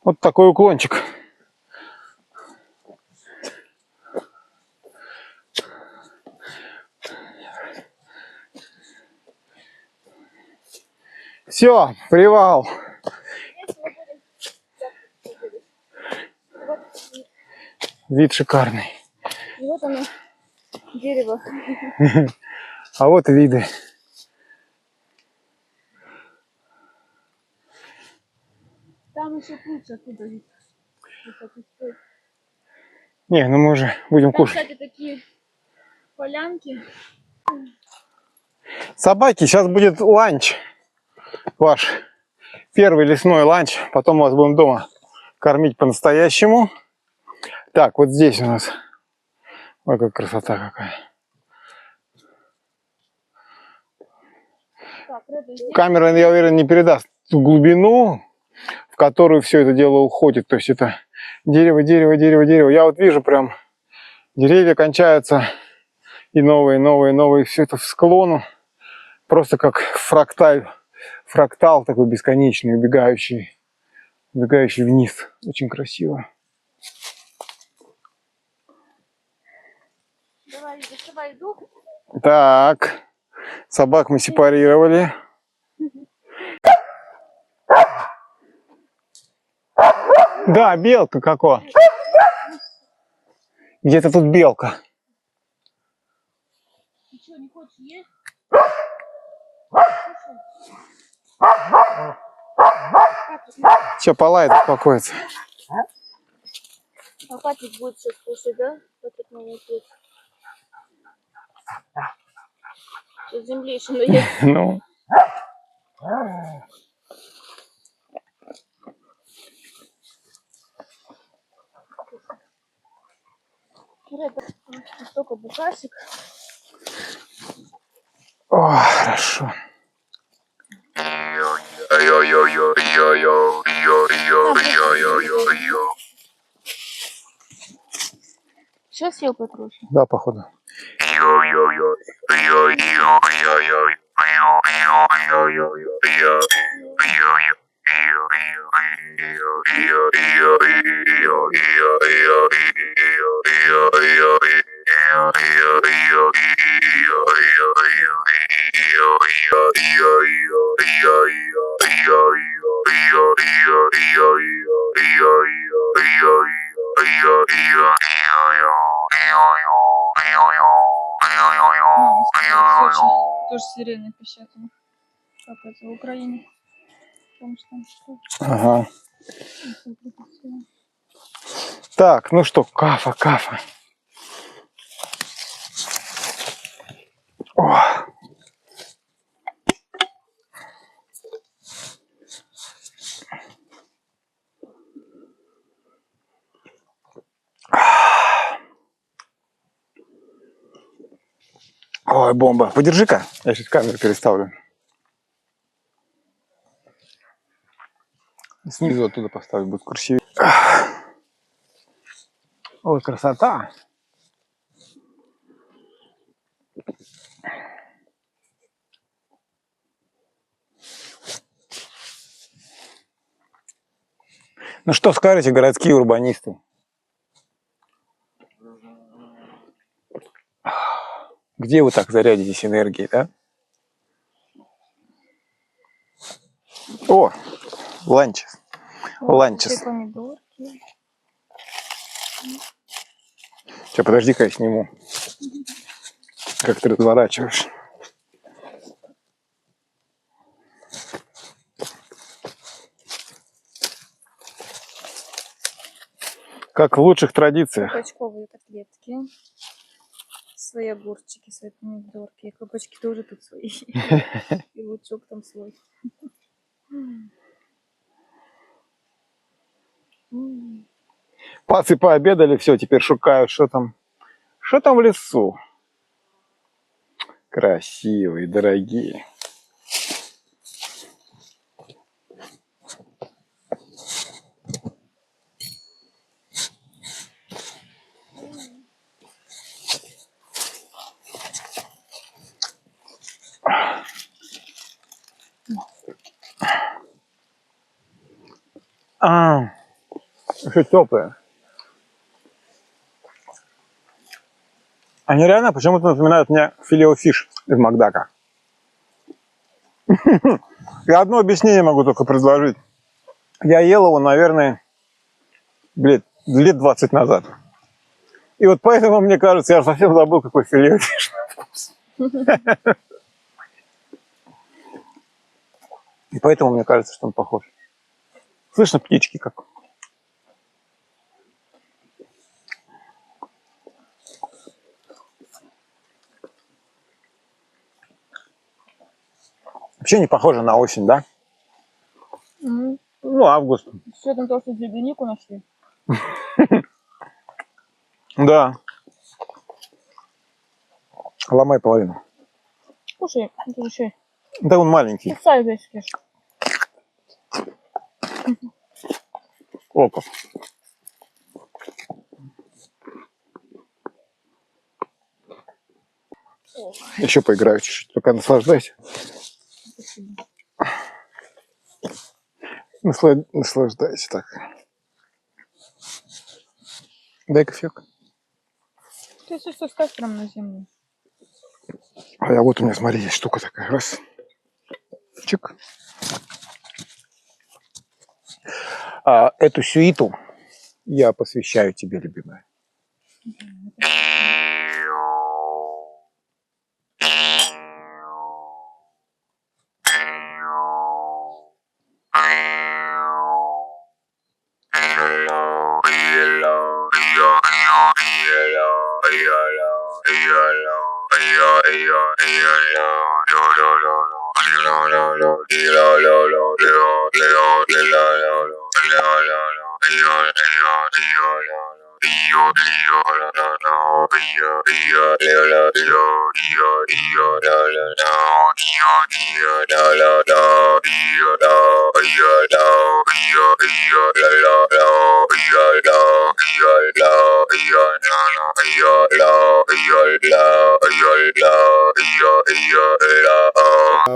B: Вот такой уклончик. Все, привал. Вид шикарный.
C: И вот оно, дерево.
B: А вот виды.
C: Там еще круче оттуда вид.
B: Не, ну мы уже будем
C: Там,
B: кушать.
C: кстати, такие полянки.
B: Собаки, сейчас будет ланч. Ваш первый лесной ланч. Потом мы вас будем дома кормить по-настоящему. Так, вот здесь у нас. Ой, какая красота какая.
C: Так, здесь.
B: Камера, я уверен, не передаст ту глубину, в которую все это дело уходит. То есть это дерево, дерево, дерево, дерево. Я вот вижу прям деревья кончаются и новые, новые, новые. Все это в склону. Просто как фрактал такой бесконечный, убегающий вниз. Очень красиво.
C: Давай, доставай еду.
B: Так, собак мы сепарировали. Да, белка какого? Где-то тут белка.
C: Ты что, не хочешь есть?
B: Все, полает, успокоится.
C: А Патик будет сейчас кушать, да? Патик молодец. Сейчас земли еще наесть.
B: Ну.
C: Только букасик.
B: О, хорошо.
C: Сейчас съел Петруша.
B: Да, походу.
C: Тоже сирены пищат. Как это в Украине? Потому что там что?
B: Ага. Так, ну что, кафа. О. Ой, бомба. Подержи-ка, я сейчас камеру переставлю. Снизу оттуда поставить будет красивее. Ой, красота. Ну что скажете, городские урбанисты? Где вы так зарядитесь энергией, да? О, ланчес. Ланчес.
C: Помидорки.
B: Сейчас, подожди-ка, я сниму. Как ты разворачиваешь. Как в лучших традициях.
C: Кабачковые котлетки. Свои огурчики, свои помидорки. И кабачки тоже тут свои. И лучок там свой.
B: Пацы пообедали, все, теперь шукают, что там в лесу. Красивые, дорогие. Еще теплые. Они реально почему-то напоминают мне филе-о-фиш из Макдака. Я одно объяснение могу только предложить. Я ел его, наверное, лет 20 назад. И вот поэтому, мне кажется, я совсем забыл, какой филе-о-фиш на вкус. И поэтому мне кажется, что он похож. Слышно птички как? Вообще не похоже на осень, да? Ну, август.
C: С учетом того, что землянику нашли.
B: Да. Ломай половину.
C: Слушай, это же еще
B: Да он маленький.
C: пицца весь ешь.
B: Опа. Еще поиграю чуть-чуть, пока наслаждайся. Наслаждайся так. Дай кофеек.
C: Ты если что, ставь прямо на землю.
B: А я вот у меня, смотри, есть штука такая. Раз. Чик. Эту сюиту я посвящаю тебе, любимая.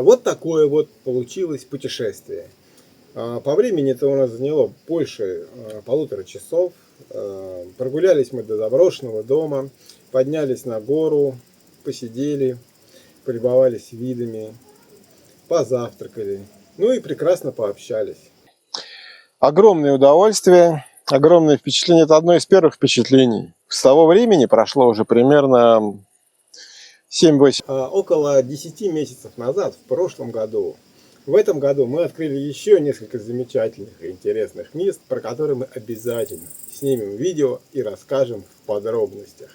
A: Вот такое вот получилось путешествие. По времени это у нас заняло больше 1,5 часов. Прогулялись мы до заброшенного дома, поднялись на гору, посидели, полюбовались видами, позавтракали, ну и прекрасно пообщались.
B: Огромное удовольствие, огромное впечатление. Это одно из первых впечатлений. С того времени прошло уже примерно 7-8.
A: Около 10 месяцев назад, в прошлом году, в этом году мы открыли еще несколько замечательных и интересных мест, про которые мы обязательно снимем видео и расскажем в подробностях.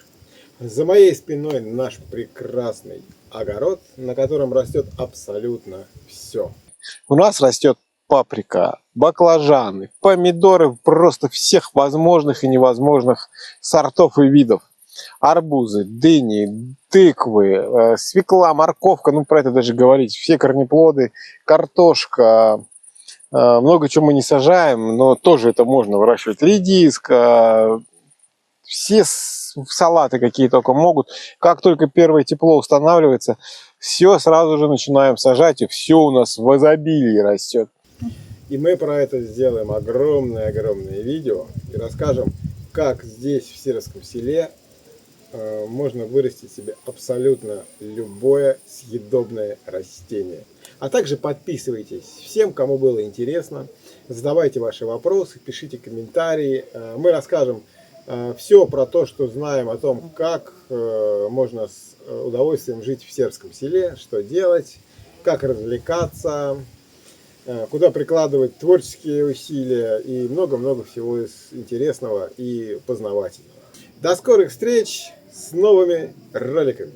A: За моей спиной наш прекрасный огород, на котором растет абсолютно все.
B: У нас растет паприка, баклажаны, помидоры просто всех возможных и невозможных сортов и видов. Арбузы, дыни, тыквы, свекла, морковка, ну про это даже говорить, все корнеплоды, картошка, много чего мы не сажаем, но тоже это можно выращивать. Редиска, все салаты какие только могут. Как только первое тепло устанавливается, все сразу же начинаем сажать, и все у нас в изобилии растет.
A: И мы про это сделаем огромное видео и расскажем, как здесь, в Серовском селе, можно вырастить себе абсолютно любое съедобное растение. А также подписывайтесь всем, кому было интересно, задавайте ваши вопросы, пишите комментарии. Мы расскажем все про то, что знаем о том, как можно с удовольствием жить в Серовском селе, что делать, как развлекаться, куда прикладывать творческие усилия и много-много всего интересного и познавательного. До скорых встреч с новыми роликами!